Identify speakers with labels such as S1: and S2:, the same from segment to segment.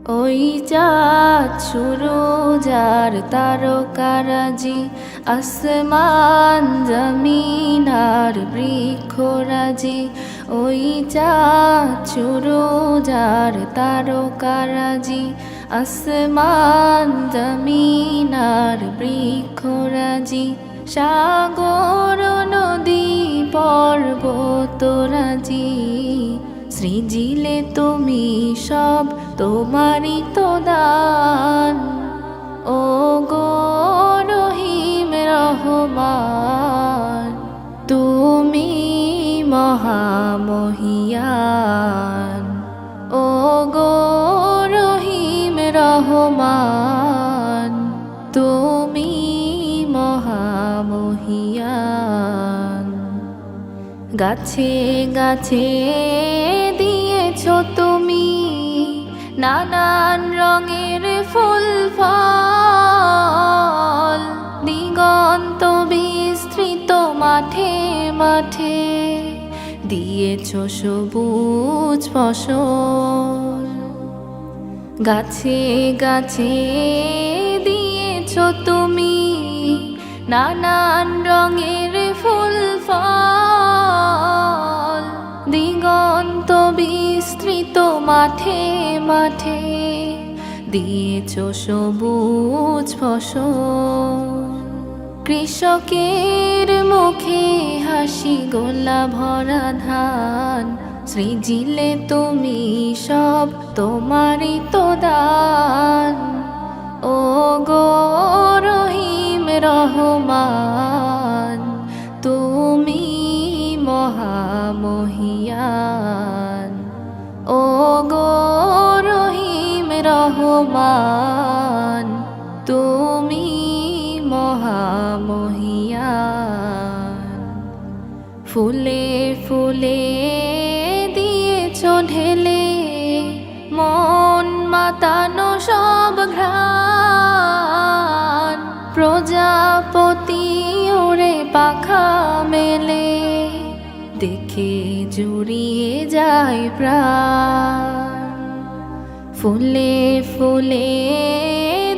S1: ওই চাঁদ সুরজ আর তারকারাজি, আসমান জমিন আর বৃক্ষরাজি। ওই চাঁদ সুরজ আর তারকারাজি, আসমান জমিন আর বৃক্ষরাজি। সাগর নদী পর্বতরাজি, সৃজিলে তুমি সব তোমারই তো দান। ও গো রহিম রহমান, তুমি মহামহিয়ান। ও গো রহিম রহমান, তুমি মহামহিয়ান। গাছে গাছে দিয়েছো তুমি নানান রঙের ফুল ফল, দিগন্ত বিস্তৃত মাঠে মাঠে দিয়েছো সবুজ ফসল। গাছে গাছে দিয়েছো তুমি নানান রঙের ফুল ফল, দিগন্ত বিস্তৃত মাঠে মাঠে দিয়েছো সবুজ ফসল। কৃষকের মুখে হাসি, গোলা ভরা ধান, সৃজিলে তুমি সব তোমারই তো দান। ও গো রহিম রহমান, তুমি মহামহিয়ান। ও গো রহিম রহমান, তুমি মহামহিয়ান। ফুলে ফুলে দিয়েছো ঢেলে মন মাতানো সব ঘ্রাণ, প্রজাপতি ওরে পাখা মেলে দেখে জুড়িয়ে যায় প্রাণ। ফুলে ফুলে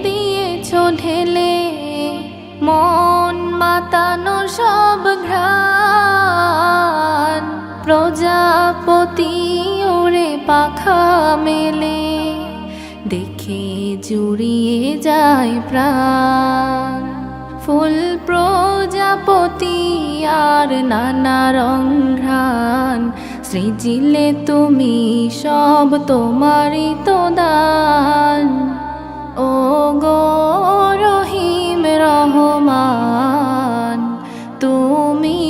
S1: দিয়েছো ঢেলে মন মাতানো সব ঘ্রাণ, প্রজাপতি ওরে পাখা মেলে দেখে জুড়িয়ে যায় প্রাণ। ফুল প্রজাপতি আর নানা রং ঘ্রাণ, সৃজিলে তুমি সব তোমারই তো দান। ও গো রহিম রহমান, তুমি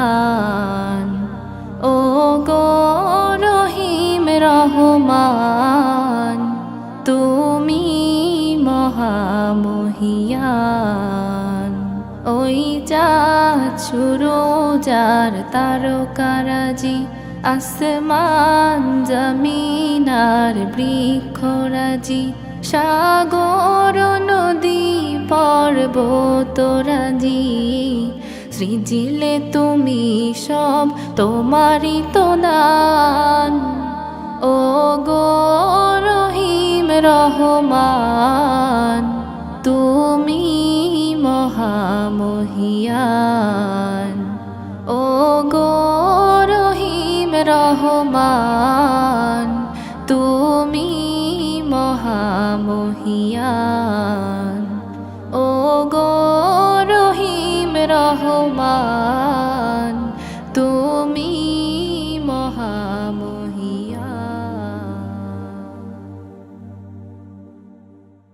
S1: মহামহিয়ান। ও গো রহিম রহমান, তুমি মহামহিয়ান। ওই চাঁদ সুরজ আর তারকারাজি, আসমান জমিন আর বৃক্ষরাজি। সাগর নদী পর্বতরাজি, সৃজিলে তুমি সব তোমারই তো দান। ও গো রহিম রহমান, তুমি মহামহিয়ান। ও গো রহিম রহমান, তুমি মহামহিয়ান। ও গো রহিম রহমান, তুমি